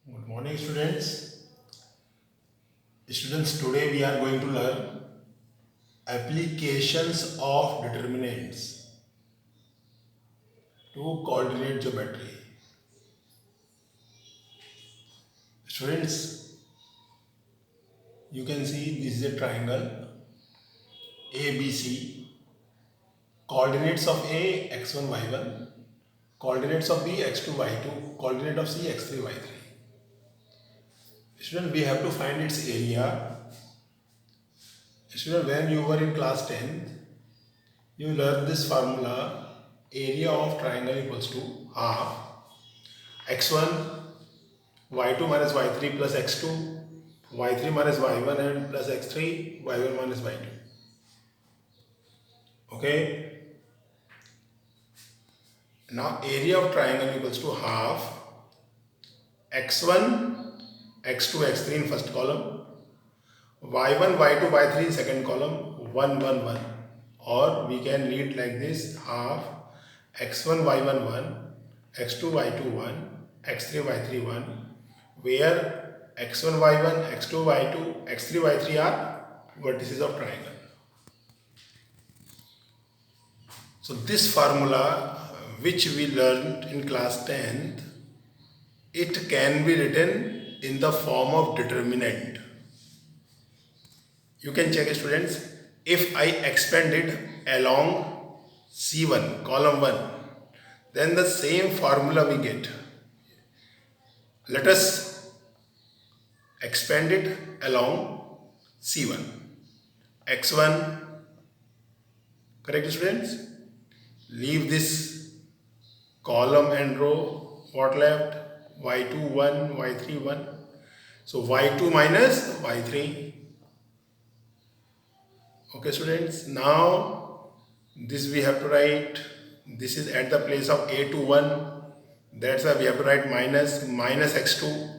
Good morning, students. Students, today we are going to learn applications of determinants to coordinate geometry. Students, you can see this is a triangle ABC. Coordinates of A x1 y1, coordinates of B x2 y2, coordinate of C x3 y3. Student, we have to find its area. Student, when you were in class 10th, you learned this formula, area of triangle equals to half x1 y2 minus y3 plus x2 y3 minus y1 and plus x3 y1 minus y2. Okay, now area of triangle equals to half x1 x2 x3 in first column, y1 y2 y3 in second column, 1 1 1, or we can read like this, half x1 y1 1, x2 y2 1, x3 y3 1, where x1 y1 x2 y2 x3 y3 are vertices of triangle. So this formula which we learned in class 10th, it can be written in the form of determinant. You can check, students, if I expand it along C1 column 1, then the same formula we get. Let us expand it along C1 x1, correct, students? Leave this column and row, what left? y2 1, y3 1, so y2 minus y3. Okay, students, now this we have to write, this is at the place of a to 1, that's why we have to write minus x2.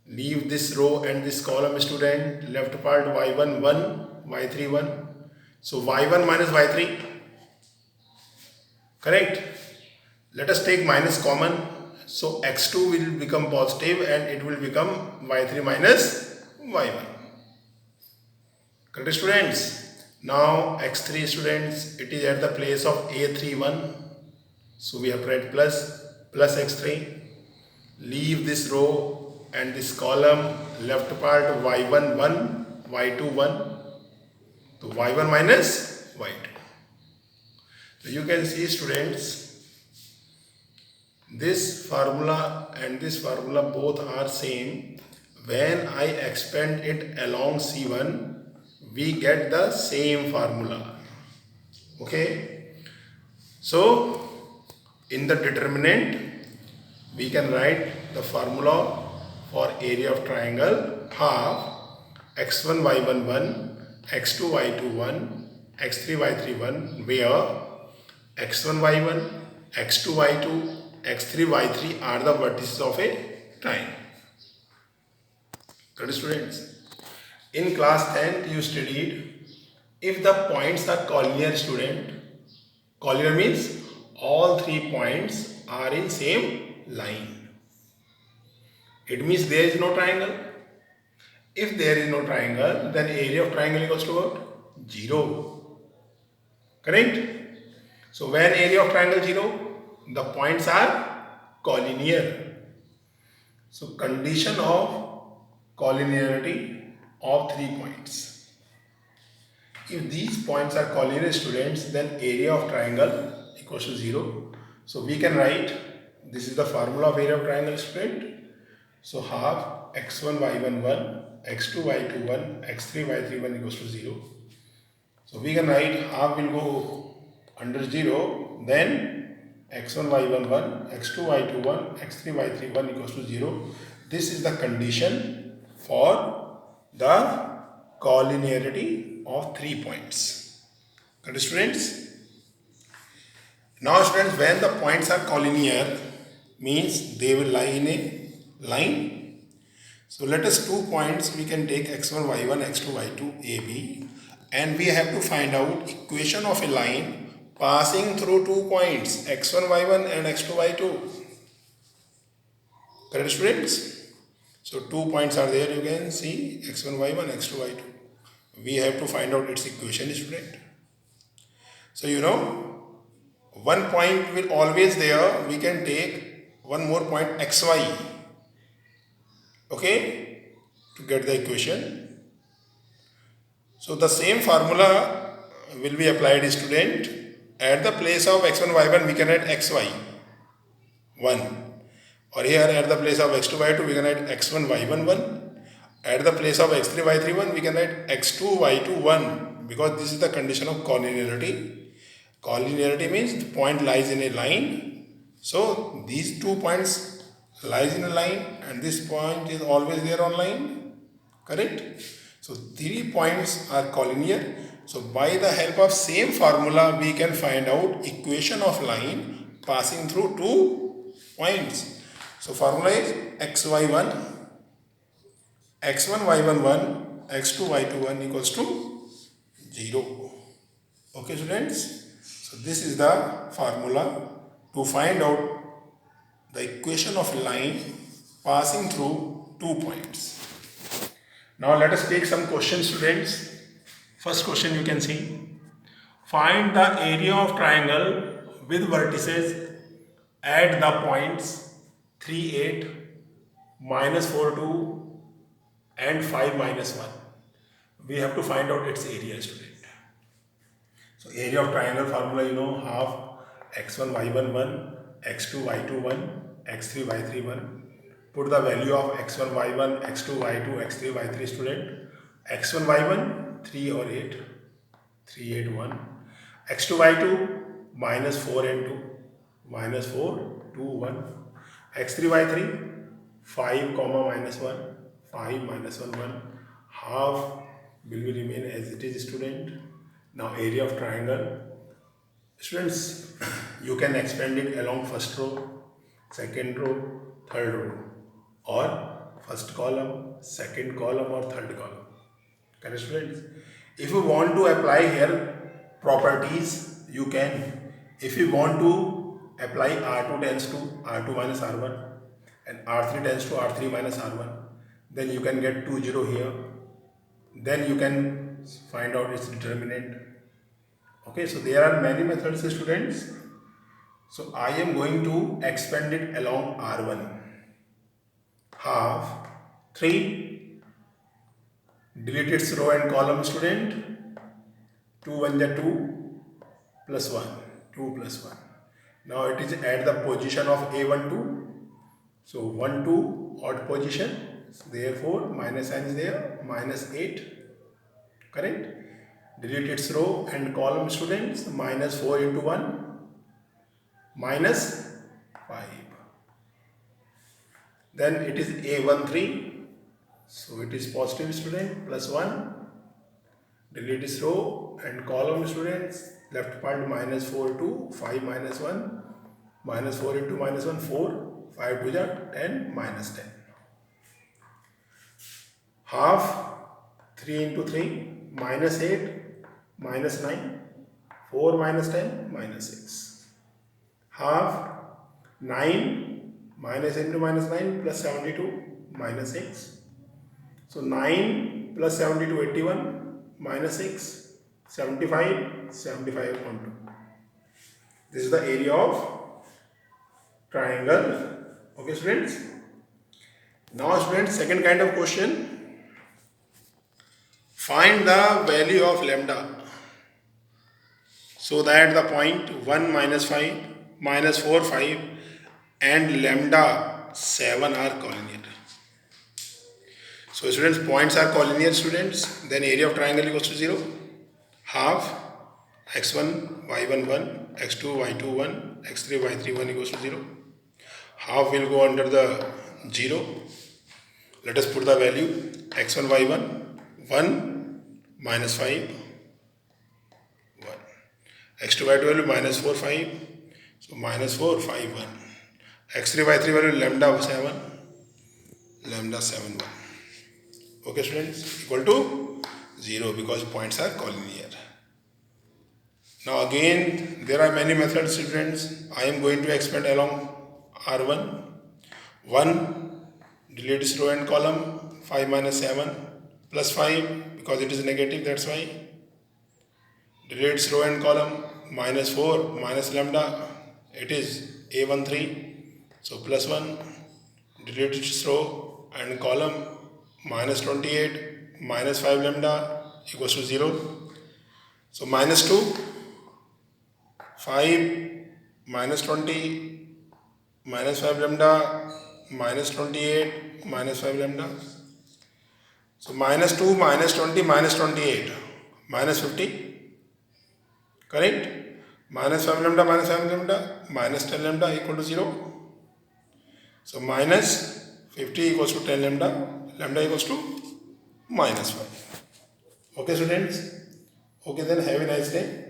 Leave this row and this column, student, left part y1 1, y3 1, so y1 minus y3, correct? Let us take minus common, so x2 will become positive and it will become y3 minus y1. Correct, students? Now x3, students, it is at the place of a3 1, so we have to write plus x3. Leave this row and this column, left part y1 1, y2 1, so y1 minus y2. So you can see, students, this formula and this formula both are same. When I expand it along C1, we get the same formula. Okay, so in the determinant we can write the formula for area of triangle, half x1 y1 1, x2 y2 1, x3 y3 1, where x1 y1, x2 y2, x3 y3 are the vertices of a triangle. Correct, students? In class 10th you studied, if the points are collinear, student, collinear means all 3 points are in same line. It means there is no triangle. If there is no triangle, then area of triangle equals to what? 0. Correct? So when area of triangle 0, the points are collinear. So condition of collinearity of 3 points. If these points are collinear, students, then area of triangle equals to 0. So we can write, this is the formula of area of triangle, student. So half x1 y1 1, x2 y2 1, x3 y3 1 equals to 0. So we can write half will go under 0, then x1 y1 1, x2 y2 1, x3 y3 1 equals to 0. This is the condition for the collinearity of 3 points. Correct, students? Now, students, when the points are collinear, means they will lie in a line. So let us 2 points, we can take x1 y1 x2 y2 ab, and we have to find out equation of a line passing through 2 points x1 y1 and x2 y2. Correct, students? So 2 points are there, you can see x1, y1, x2, y2. We have to find out its equation, student. So you know, one point will always there, we can take one more point xy, okay, to get the equation. So the same formula will be applied, student. At the place of x1, y1 we can write xy 1, or here at the place of x2, y2 we can write x1, y1 1. At the place of x3, y3 1 we can write x2, y2 1, because this is the condition of collinearity. Collinearity means the point lies in a line. So these 2 points lies in a line and this point is always there on line. Correct? So 3 points are collinear. So by the help of same formula we can find out equation of line passing through 2 points. So formula is xy1, x1, y1 1, x2, y2 1 equals to 0. Okay, students? So this is the formula to find out the equation of line passing through 2 points. Now let us take some questions, students. First question you can see. Find the area of triangle with vertices at the points 3, 8, minus 4, 2 and 5, minus 1. We have to find out its area, student. So area of triangle formula, you know, half x1, y1 1, x2, y2 1, x3, y3 1. Put the value of x1, y1, x2, y2, x3, y3, student. x1, y1 3 or 8, 3, 8, 1. x2, y2 minus 4 and 2, minus 4, 2, 1. x3, y3 5, comma minus 1, 5, minus 1, 1. Half will remain as it is, student. Now area of triangle, students, you can expand it along first row, second row, third row, or first column, second column, or third column. Correct, students? If you want to apply here properties, you can. If you want to apply R2 tends to R2 minus R1 and R3 tends to R3 minus R1, then you can get 2, 0 here. Then you can find out its determinant. Okay, so there are many methods, students. So I am going to expand it along R1. Half 3, delete its row and column, student. 2 1 is 2 plus 1, 2 plus 1. Now it is at the position of A1 2. So 1 2 odd position. So therefore minus sign is there, minus 8. Correct? Delete its row and column, students. Minus 4 into 1, minus 5. Then it is A1 3. So it is positive, student, plus 1. Delete its row and column, students. Left part minus 4 2, 5 minus 1. Minus 4 into minus 1, 4. 5 to the 10, minus 10. Half 3 into 3, minus 8, minus 9, 4 minus 10, minus 6. Half 9, minus into minus 9, plus 72, minus 6. So 9 plus 72, 81, minus 6, 75, 75 upon 2. This is the area of triangle. Okay, students. Now, students, second kind of question. Find the value of lambda so that the point 1 minus 5, minus 4 5 and lambda 7 are collinear. So students, points are collinear, students. Then area of triangle equals to 0. Half x1 y1 1, x2 y2 1, x3 y3 1 equals to 0. Half will go under the 0. Let us put the value x1 y1 1 minus 5 1, x2 y2 value minus 4 5, so minus 4 5 1, x3 y3 value lambda 7 1. Okay, students, equal to 0 because points are collinear. Now again, there are many methods, students. I am going to expand along R1. 1 delete this row and column. 5 minus 7 plus 5 because it is negative, that's why. Delete this row and column. Minus 4 minus lambda, it is A13, so plus 1. Delete this row and column. Minus 28 minus 5 lambda equals to 0. So minus 2, 5 minus 20 minus 5 lambda minus 28 minus 5 lambda. So minus 2 minus 20 minus 28 minus 50, correct? Minus 5 lambda minus 10 lambda equal to 0. So minus 50 equals to 10 lambda equals to minus 5. Okay students? Okay then, have a nice day.